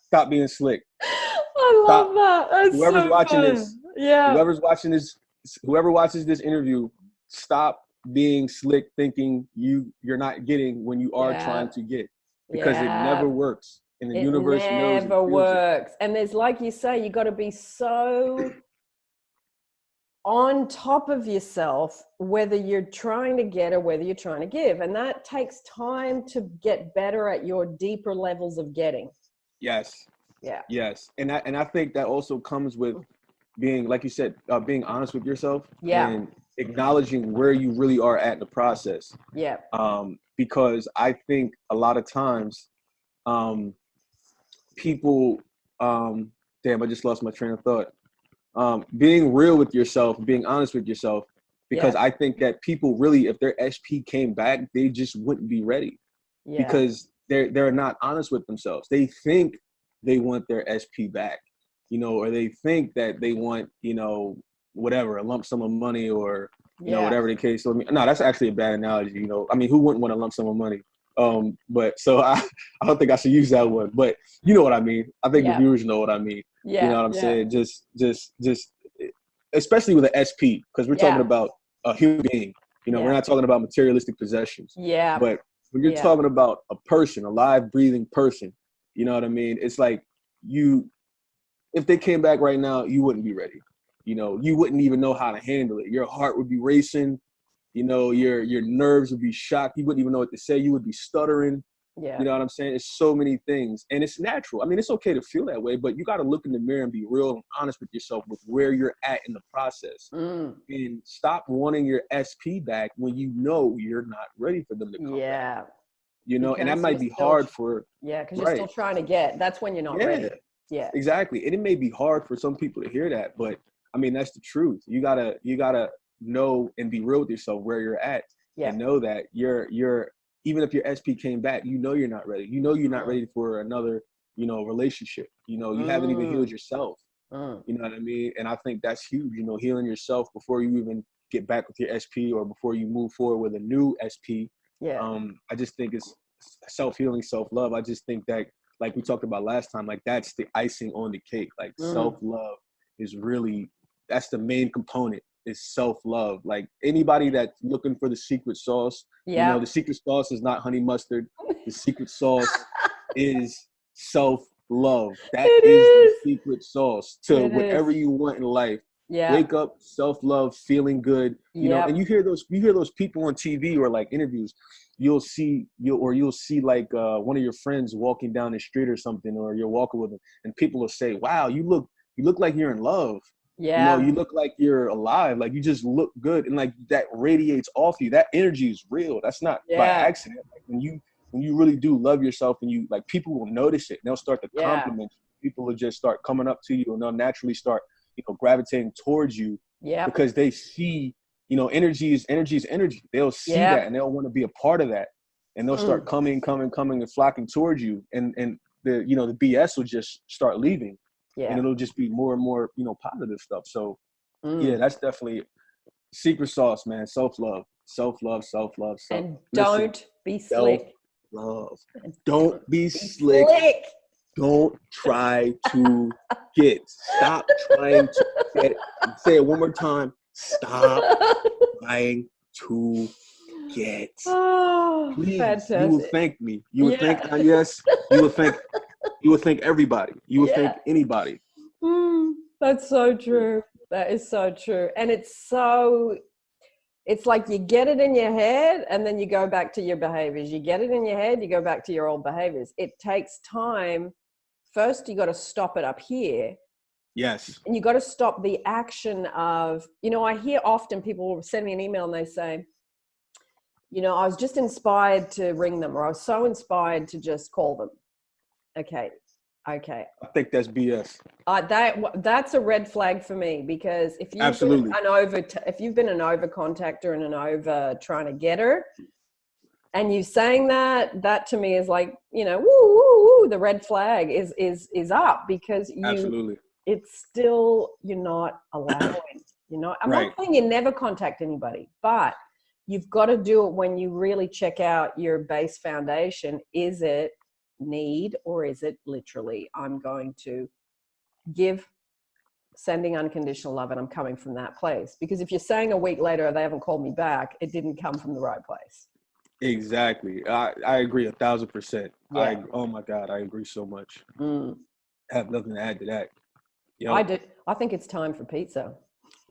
stop being slick. I love that. That's whoever's so watching fun. this, yeah. Whoever watches this interview, stop being slick thinking you're not getting when you are trying to get, because it never works. And the universe knows it. Never works. And there's, like you say, you got to be so on top of yourself, whether you're trying to get or whether you're trying to give. And that takes time to get better at your deeper levels of getting. Yes. Yeah. Yes. And I think that also comes with being, like you said, being honest with yourself and acknowledging where you really are at in the process. Yeah. Because I think a lot of times people, damn, I just lost my train of thought. Being real with yourself, being honest with yourself, because I think that people really, if their SP came back, they just wouldn't be ready because they're not honest with themselves. They think they want their SP back, you know, or they think that they want, you know, whatever, a lump sum of money or, you know, whatever the case. So, no, that's actually a bad analogy. You know, I mean, who wouldn't want a lump sum of money? But so I don't think I should use that one, but you know what I mean? I think the viewers know what I mean. You know what I'm saying? Just, especially with an SP, because we're talking about a human being, you know, we're not talking about materialistic possessions. Yeah. But when you're talking about a person, a live, breathing person, you know what I mean? It's like if they came back right now, you wouldn't be ready. You know, you wouldn't even know how to handle it. Your heart would be racing. You know, your nerves would be shocked. You wouldn't even know what to say. You would be stuttering. Yeah. You know what I'm saying? It's so many things. And it's natural. I mean, it's okay to feel that way, but you got to look in the mirror and be real and honest with yourself with where you're at in the process. And stop wanting your SP back when you know you're not ready for them to come back. You know, and that might be hard for... Yeah, because you're still trying to get. That's when you're not ready. Yeah. Exactly. And it may be hard for some people to hear that, but I mean, that's the truth. You gotta know and be real with yourself where you're at and know that you're even if your SP came back, you know you're not ready. You know you're not ready for another, you know, relationship. You know, you haven't even healed yourself. You know what I mean? And I think that's huge, you know, healing yourself before you even get back with your SP or before you move forward with a new SP. I just think it's self-healing, self-love. I just think that, like we talked about last time, like that's the icing on the cake. Like self-love is really, that's the main component, is self-love. Like anybody that's looking for the secret sauce, you know, the secret sauce is not honey mustard. The secret sauce is self-love. That is the secret sauce to whatever you want in life. Wake up, self-love, feeling good, you know. And you hear those people on TV or like interviews, you'll see like one of your friends walking down the street or something, or you're walking with them and people will say, wow, you look like you're in love. You know, you look like you're alive. Like you just look good. And like that radiates off you. That energy is real. That's not by accident. Like when you really do love yourself and you, like, people will notice it and they'll start to compliment you. People will just start coming up to you and they'll naturally start, you know, gravitating towards you because they see, you know, energy is energy. They'll see that and they'll want to be a part of that. And they'll start coming and flocking towards you. And the, you know, the BS will just start leaving. And it'll just be more and more, you know, positive stuff. So that's definitely secret sauce, man. Self-love. And don't be slick. Self-love. Don't be slick. Don't try to get. Stop trying to get. Say it one more time. Stop trying to get. Oh, Please, fantastic. you will thank me. You would thank Agnes. You would thank. You would thank everybody. You would thank anybody. That's so true. That is so true. And it's like you get it in your head and then you go back to your behaviors. You get it in your head, you go back to your old behaviors. It takes time. First, you got to stop it up here. Yes. And you got to stop the action of, I hear often people will send me an email and they say, I was just inspired to ring them, or I was so inspired to just call them. Okay. I think that's BS. That's a red flag for me, because if you've Absolutely. if you've been an over contactor and an over trying to get her, and you saying that to me is like, woo, woo, woo, the red flag is up, because Absolutely. It's still, you're not allowing. I'm not saying you never contact anybody, but you've got to do it when you really check out your base foundation. Is it need, or is it literally, I'm going to sending unconditional love, and I'm coming from that place? Because if you're saying a week later they haven't called me back, it didn't come from the right place. Exactly. I agree 1,000%. Yeah. Oh my God, I agree so much. I have nothing to add to that. I think it's time for pizza.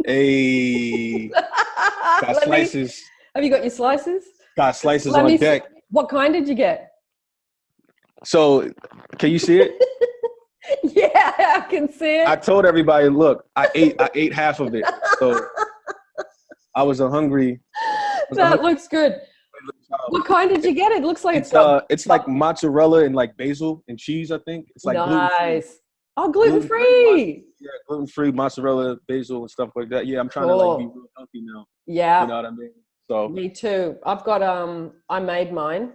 Hey, got slices. Have you got your slices? Got slices on deck. What kind did you get? So, can you see it? Yeah, I can see it. I told everybody, look, I ate half of it. So I was hungry. That looks good. What kind did you get? It looks like it's like mozzarella and like basil and cheese, I think. It's like nice. Gluten-free. Yeah, gluten-free, mozzarella, basil, and stuff like that. Yeah, I'm trying to like be real healthy now. Yeah. You know what I mean? So me too. I've got I made mine.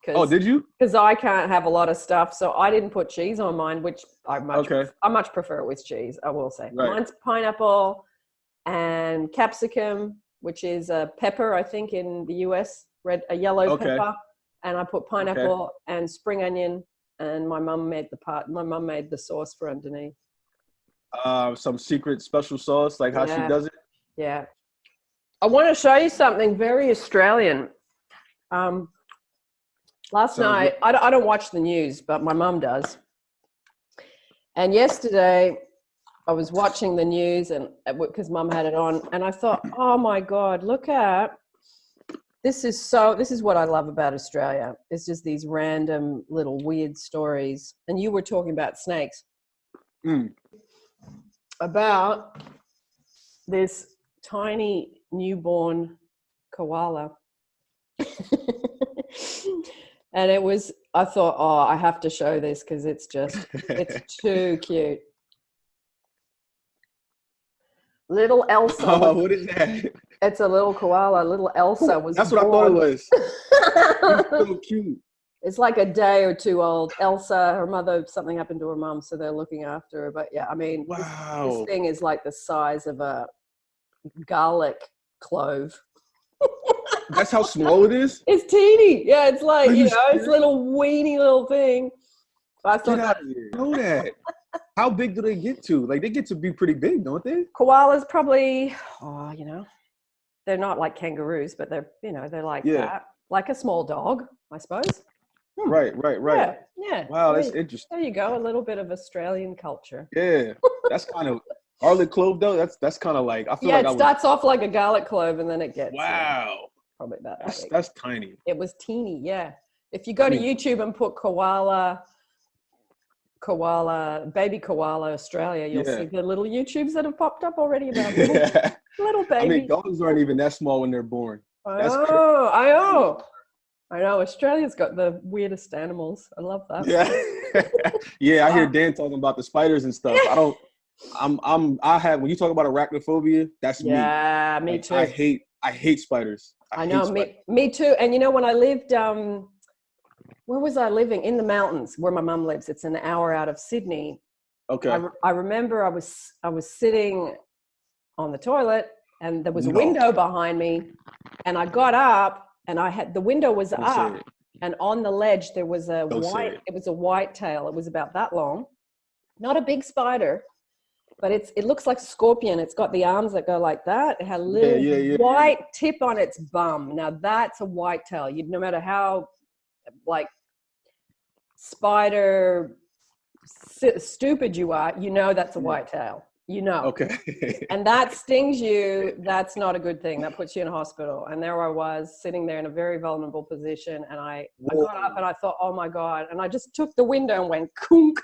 Oh, did you? Because I can't have a lot of stuff, so I didn't put cheese on mine, which I much prefer it with cheese, I will say. Right. Mine's pineapple and capsicum, which is a pepper, I think, in the US, a yellow pepper. And I put pineapple and spring onion, and my mum made the sauce for underneath. Some secret special sauce, like how she does it? Yeah. I want to show you something very Australian. Last night, I don't watch the news, but my mum does. And yesterday, I was watching the news, and because mum had it on, and I thought, oh my God, this is what I love about Australia. It's just these random little weird stories. And you were talking about snakes. About this tiny newborn koala. And I thought, I have to show this because it's too cute. Little Elsa. Oh, what is that? It's a little koala. Little Elsa was That's what I thought it was. It's so cute. It's like a day or two old. Elsa, her mother, something happened to her mom, so they're looking after her. But yeah, I mean, this thing is like the size of a garlic clove. That's how small it is? It's teeny. Yeah, it's like, it's a little weeny little thing. I thought Get out of here. Know that. How big do they get to? Like, they get to be pretty big, don't they? Koalas probably, they're not like kangaroos, but they're like that. Like a small dog, I suppose. Right. Yeah. Wow, that's interesting. There you go. A little bit of Australian culture. Yeah. That's kind of garlic clove though. That's kind of like, I feel like it starts off like a garlic clove and then it gets probably about that. That's tiny. It was teeny, yeah. If you go to YouTube and put koala, baby koala Australia, you'll see the little YouTubes that have popped up already about little baby. I mean, dogs aren't even that small when they're born. I know. Australia's got the weirdest animals. I love that. Yeah. I hear Dan talking about the spiders and stuff. When you talk about arachnophobia, that's me. Yeah, me too. I hate spiders. I know, me too. And when I lived, where was I living? In the mountains where my mum lives. It's an hour out of Sydney. Okay. I remember I was sitting on the toilet and there was a window behind me, and I got up and the window was up And on the ledge, there was a Don't say white, it. it was a white tail. It was about that long. Not a big spider, but it looks like a scorpion. It's got the arms that go like that. It had a little white tip on its bum. Now that's a whitetail. No matter how like spider stupid you are, you know that's a whitetail. You know. Okay. And that stings you. That's not a good thing. That puts you in a hospital. And there I was sitting there in a very vulnerable position. And I got up and I thought, oh my God. And I just took the window and went kunk.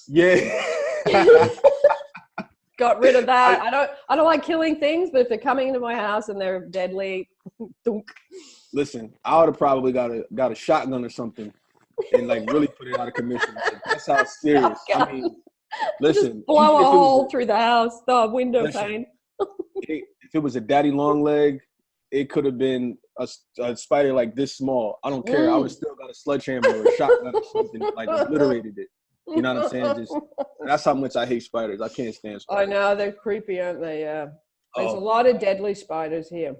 Yeah. Got rid of that. I don't like killing things, but if they're coming into my house and they're deadly, thunk. Listen, I would have probably got a shotgun or something and like really put it out of commission. Like, that's how serious. I mean, listen, just blow a hole through the house, the window pane. If it was a daddy long leg, it could have been a spider like this small. I don't care. I would still got a sledgehammer or a shotgun or something, like obliterated it. You know what I'm saying? Just that's how much I hate spiders. I can't stand spiders. I know, they're creepy, aren't they? Yeah. There's a lot of deadly spiders here.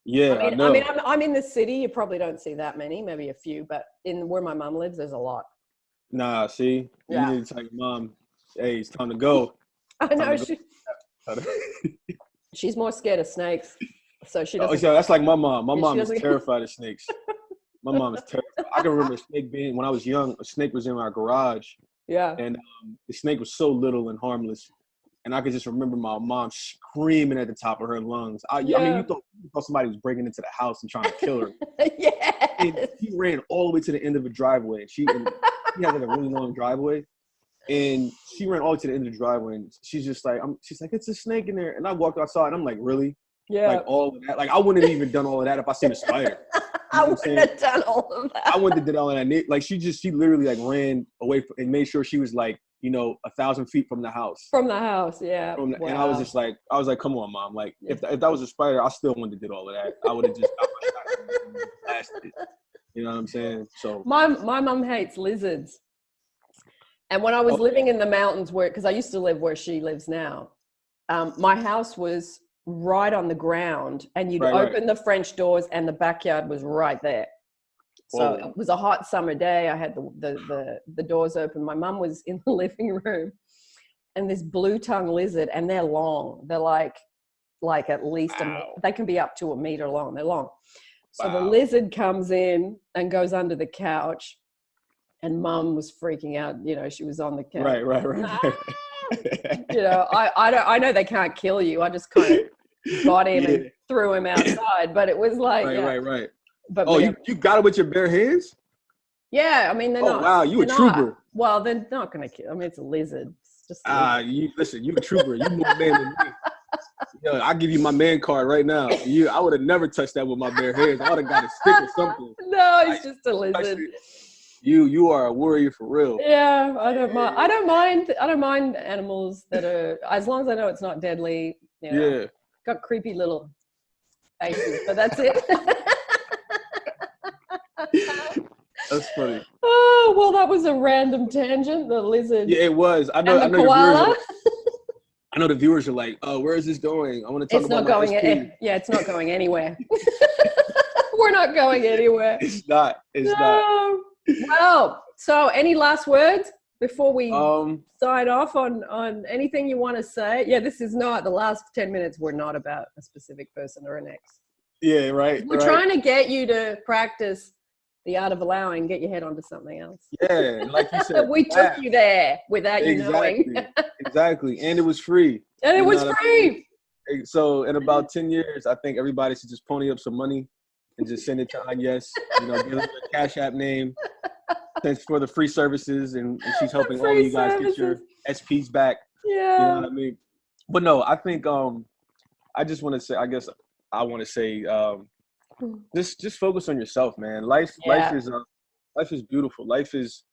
Yeah, I know. I'm in the city. You probably don't see that many, maybe a few, but in where my mom lives, there's a lot. Nah, see? You need to tell your mom, hey, it's time to go. I know. She's more scared of snakes. So she doesn't. Oh, so that's like my mom. My mom is terrified of snakes. My mom is terrified. I can remember a snake being, when I was young, a snake was in our garage. Yeah. And the snake was so little and harmless. And I could just remember my mom screaming at the top of her lungs. I mean, you thought somebody was breaking into the house and trying to kill her. Yes. And she ran all the way to the end of the driveway. She had like a really long driveway. And she ran all the way to the end of the driveway. And she's just like, she's like, it's a snake in there. And I walked outside and I'm like, really? Yeah. Like all of that. Like I wouldn't have even done all of that if I seen a spider. I wouldn't have done all of that. I wouldn't have did all of that. Like she literally like ran away and made sure she was like, 1,000 feet from the house. From the house, yeah. And I was just like, come on, Mom. Like if that was a spider, I still wouldn't have did all of that. I would have just got my shot and blasted it. You know what I'm saying? So my mom hates lizards. And when I was living in the mountains because I used to live where she lives now, my house was right on the ground and you'd open the French doors and the backyard was right there. So it was a hot summer day. I had the doors open. My mum was in the living room and this blue-tongue lizard, and they're long. They're like at least they can be up to 1 meter long. They're long. So the lizard comes in and goes under the couch, and Mum was freaking out. She was on the couch. Right. I know they can't kill you. I just kind of got him and threw him outside, but it was like right. But you got it with your bare hands? Yeah, I mean they're not. Oh wow, you a trooper. Not, well, they're not going to kill. I mean, it's a lizard. It's just you a trooper. You more man than me. I'll give you my man card right now. I would have never touched that with my bare hands. I would have got a stick or something. No, it's just a lizard. You are a warrior for real. Yeah, I don't mind. I don't mind animals that are, as long as I know it's not deadly. Yeah. Got creepy little faces, but that's it. That's funny. Oh, well, that was a random tangent. The lizard. Yeah, it was. I know. And the koala. I know the viewers are like, "Oh, where is this going? I want to talk it's about." It's not going. It's not going anywhere. We're not going anywhere. It's not. It's not. Well, so any last words before we sign off on anything you want to say? Yeah, this is not the last 10 minutes. We're not about a specific person or an ex. Yeah, right. We're trying to get you to practice the art of allowing, get your head onto something else. Yeah, like you said. We took you there without you knowing. Exactly. And it was free. And it was free. So in about 10 years, I think everybody should just pony up some money and just send it to Agnes. Give her a Cash App name. Thanks for the free services. And she's helping all of you guys get your SPs back. Yeah. You know what I mean? But no, I think I just want to say, I guess I want to say, just focus on yourself, man. Life is beautiful. Life is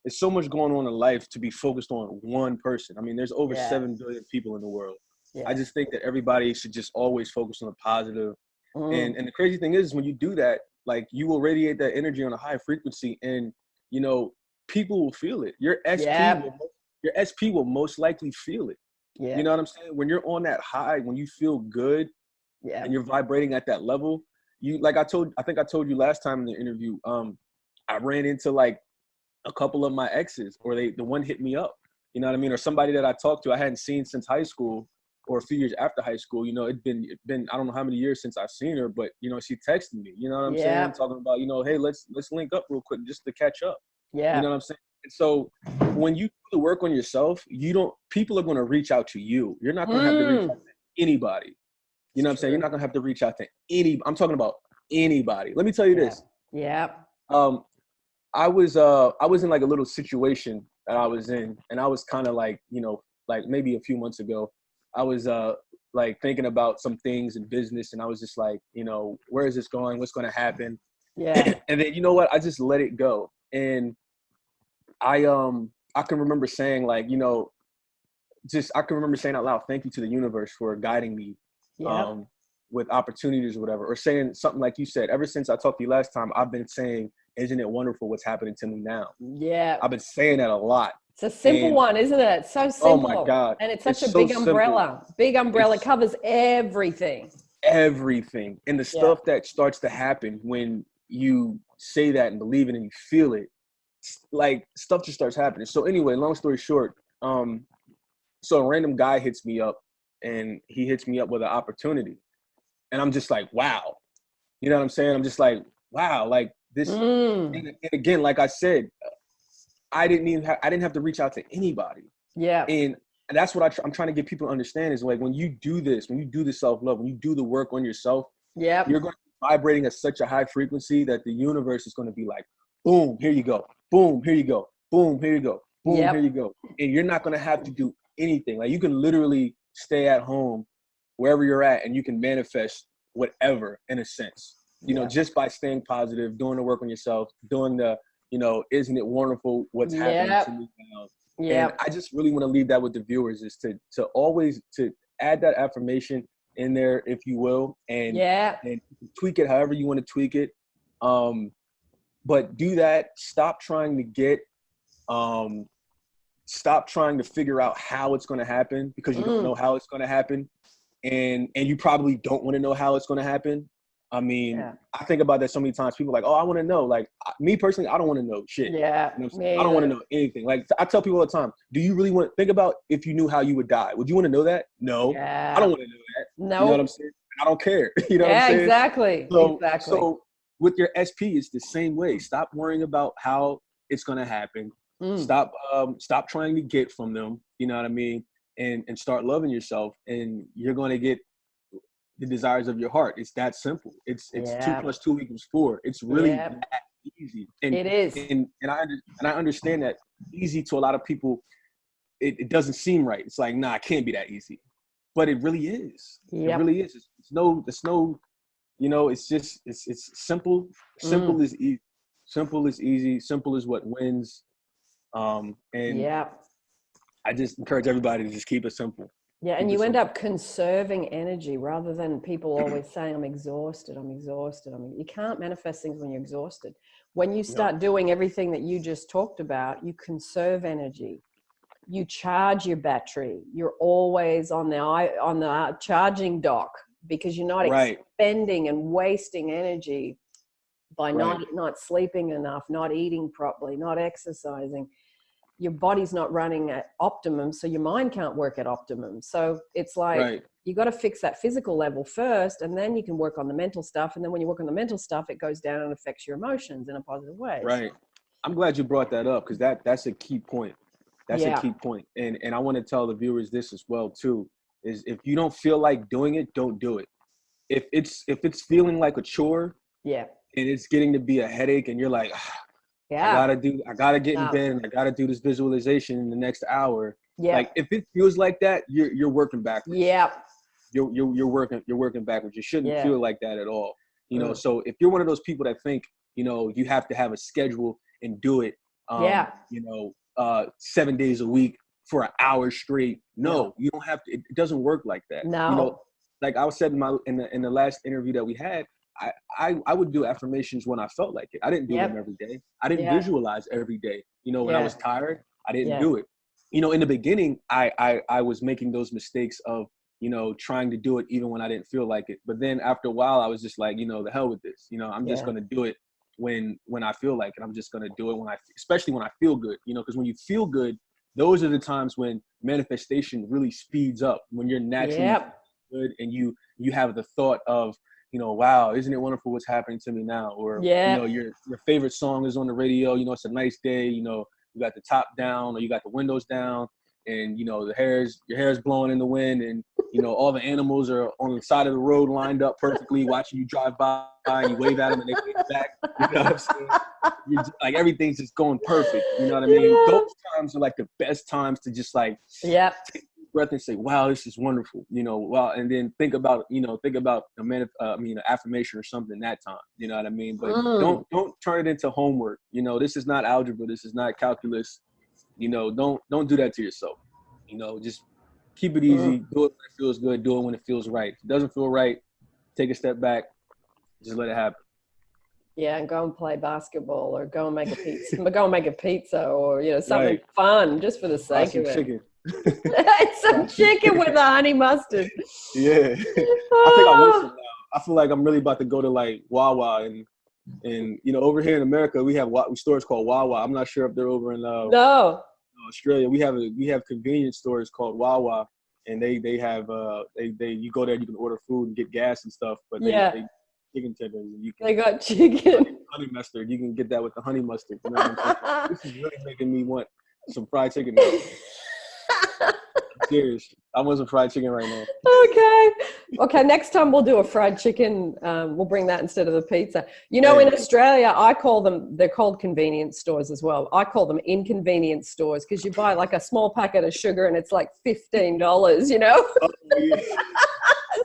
so much going on in life to be focused on one person. I mean, there's over 7 billion people in the world. Yeah. I just think that everybody should just always focus on the positive. And the crazy thing is when you do that, like you will radiate that energy on a high frequency and people will feel it. Your SP will most likely feel it. Yeah. You know what I'm saying? When you're on that high, when you feel good and you're vibrating at that level, I think I told you last time in the interview, I ran into like a couple of my exes, or the one hit me up, you know what I mean? Or somebody that I talked to I hadn't seen since high school, or a few years after high school. You know, it'd been I don't know how many years since I've seen her, but you know, she texted me, you know what I'm saying? Talking about, you know, hey, let's link up real quick just to catch up. You know what I'm saying? And so when you do the work on yourself, people are going to reach out to you. You're not going to have to reach out to anybody. You know what I'm saying? You're not going to have to reach out to I'm talking about anybody. Let me tell you this. I was in like a little situation that I was in, and I was kind of like, you know, like maybe a few months ago, I was like thinking about some things in business, and I was just like, you know, where is this going? What's going to happen? And then, you know what? I just let it go. And I can remember saying, like, you know, I can remember saying out loud, thank you to the universe for guiding me with opportunities or whatever, or saying something like you said. Ever since I talked to you last time, I've been saying, isn't it wonderful what's happening to me now? I've been saying that a lot. It's a simple one, isn't it? It's so simple. Oh my God. And it's such a big umbrella. Big umbrella covers everything. Everything. And the stuff that starts to happen when you say that and believe it and you feel it, like stuff just starts happening. So anyway, long story short, so a random guy hits me up, and he hits me up with an opportunity. And I'm just like, wow. You know what I'm saying? I'm just like, wow, like this. And again, like I said, I didn't have to reach out to anybody. And that's what I'm trying to get people to understand is, like, when you do this self-love, when you do the work on yourself, you're going to be vibrating at such a high frequency that the universe is going to be like, boom, here you go. Boom, here you go. Boom, here you go. Boom, here you go. And you're not going to have to do anything. Like, you can literally stay at home wherever you're at, and you can manifest whatever, in a sense, you know, just by staying positive, doing the work on yourself, doing the, you know, isn't it wonderful what's happening to me now? And I just really want to leave that with the viewers, is to always to add that affirmation in there, if you will, and tweak it however you want to tweak it. But do that. Stop trying to figure out how it's going to happen, because you don't know how it's going to happen. And you probably don't want to know how it's going to happen. I mean, I think about that so many times. People are like, oh, I want to know. Like, me personally, I don't want to know shit. You know what I'm saying? I don't want to know anything. Like, I tell people all the time, do you really think about if you knew how you would die? Would you want to know that? No. I don't want to know that. No. You know what I'm saying? I don't care. You know what I'm saying? Exactly. So with your SP, it's the same way. Stop worrying about how it's going to happen. Stop trying to get from them. You know what I mean? And start loving yourself, and you're going to get the desires of your heart. It's that simple. It's 2 + 2 = 4. It's really that easy. And it is. And I understand that easy to a lot of people. It doesn't seem right. It's like, nah, it can't be that easy, but it really is. It really is. It's no, you know, it's just, it's simple. Simple is easy. Simple is easy. Simple is what wins. I just encourage everybody to just keep it simple. And you end up conserving energy rather than people always saying, I'm exhausted. You can't manifest things when you're exhausted. When you start doing everything that you just talked about, you conserve energy. You charge your battery. You're always on the charging dock, because you're not expending and wasting energy by not sleeping enough, not eating properly, not exercising. Your body's not running at optimum, so your mind can't work at optimum. So it's like, you got to fix that physical level first, and then you can work on the mental stuff. And then when you work on the mental stuff, it goes down and affects your emotions in a positive way. Right. I'm glad you brought that up, because that's a key point. That's a key point. And I want to tell the viewers this as well too, is if you don't feel like doing it, don't do it. If it's feeling like a chore, and it's getting to be a headache, and you're like, I gotta get in bed, and I gotta do this visualization in the next hour. Like, if it feels like that, you're working backwards. You're working backwards. You shouldn't feel like that at all. You know, so if you're one of those people that think, you know, you have to have a schedule and do it, you know, 7 days a week for an hour straight. No, you don't have to. It doesn't work like that. No. You know, like I said in the last interview that we had, I would do affirmations when I felt like it. I didn't do them every day. I didn't visualize every day. You know, when I was tired, I didn't do it. You know, in the beginning, I was making those mistakes of, you know, trying to do it even when I didn't feel like it. But then after a while, I was just like, you know, the hell with this. You know, I'm just going to do it when I feel like it. I'm just gonna do it especially when I feel good, you know, because when you feel good, those are the times when manifestation really speeds up. When you're naturally good and you have the thought of, you know, wow, isn't it wonderful what's happening to me now? Or you know, your favorite song is on the radio. You know, it's a nice day. You know, you got the top down or you got the windows down, and you know your hair is blowing in the wind, and you know all the animals are on the side of the road lined up perfectly, watching you drive by, and you wave at them and they wave back. You know what I'm saying? You're just, like, everything's just going perfect. You know what I mean? Those times are like the best times to just like take a breath and say, wow, this is wonderful. You know, wow, and then think about an affirmation or something that time. You know what I mean? But don't turn it into homework. You know, this is not algebra. This is not calculus. You know, don't do that to yourself. You know, just keep it easy. Do it when it feels good. Do it when it feels right. If it doesn't feel right, take a step back. Just let it happen. Yeah, and go and play basketball, or go and make a pizza. Go and make a pizza, or you know, something fun, just for the sake of it. Chicken. It's some chicken with a honey mustard. Yeah. I think I want some now. I feel like I'm really about to go to like WaWa and you know, over here in America we have stores called WaWa. I'm not sure if they're over in Australia. We have convenience stores called WaWa, and they have you go there, you can order food and get gas and stuff, but they chicken tenders. They got chicken. Honey mustard. You can get that with the honey mustard. You know what I'm saying? This is really making me want some fried chicken now. I'm serious. I want some fried chicken right now. Okay. Next time we'll do a fried chicken. We'll bring that instead of the pizza. You know, in Australia, they're called convenience stores as well. I call them inconvenience stores because you buy like a small packet of sugar and it's like $15, you know? Oh, yeah.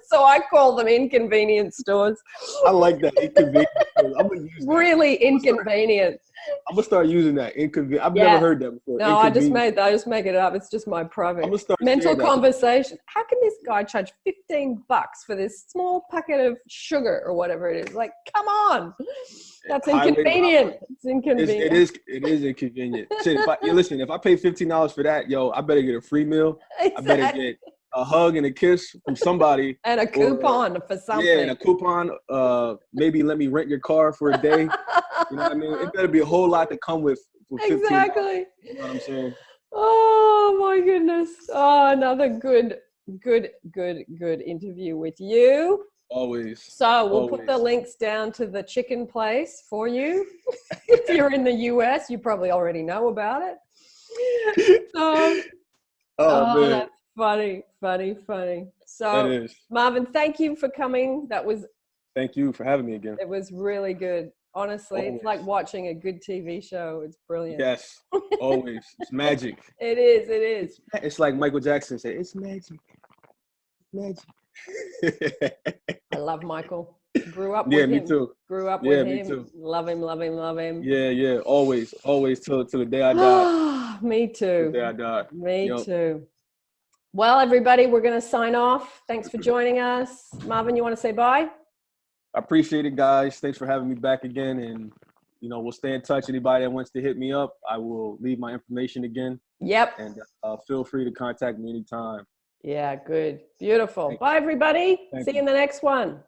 So I call them inconvenience stores. I like that, inconvenience stores. I'm gonna use that. Really inconvenient. I'm gonna start using that. I've never heard that before. No, I just make it up. It's just my private mental conversation. How can this guy charge $15 for this small packet of sugar or whatever it is? Like, come on, that's inconvenient. It's inconvenient. It is inconvenient. Shit, if I pay $15 for that, I better get a free meal. Exactly. I better get a hug and a kiss from somebody. And a coupon for something. Yeah, and a coupon. Maybe let me rent your car for a day. You know what I mean? It better be a whole lot to come with $15. Exactly. You know what I'm saying? Oh my goodness. Oh, another good interview with you. Always. So we'll put the links down to the chicken place for you. If you're in the US, you probably already know about it. Man. That's funny. So Marvin, thank you for coming. Thank you for having me again. It was really good. Honestly, always. It's like watching a good TV show. It's brilliant. Yes, always. It's magic. It is. It's like Michael Jackson said, it's magic. I love Michael. Grew up with him. Yeah, me too. Grew up with him. Me too. Love him. Yeah. Always till the day I die. Me too. The day I die. Me too. Well, everybody, we're going to sign off. Thanks for joining us. Marvin, you want to say bye? I appreciate it, guys. Thanks for having me back again. And, we'll stay in touch. Anybody that wants to hit me up, I will leave my information again. Yep. And feel free to contact me anytime. Yeah, good. Beautiful. Bye, everybody. See you in the next one.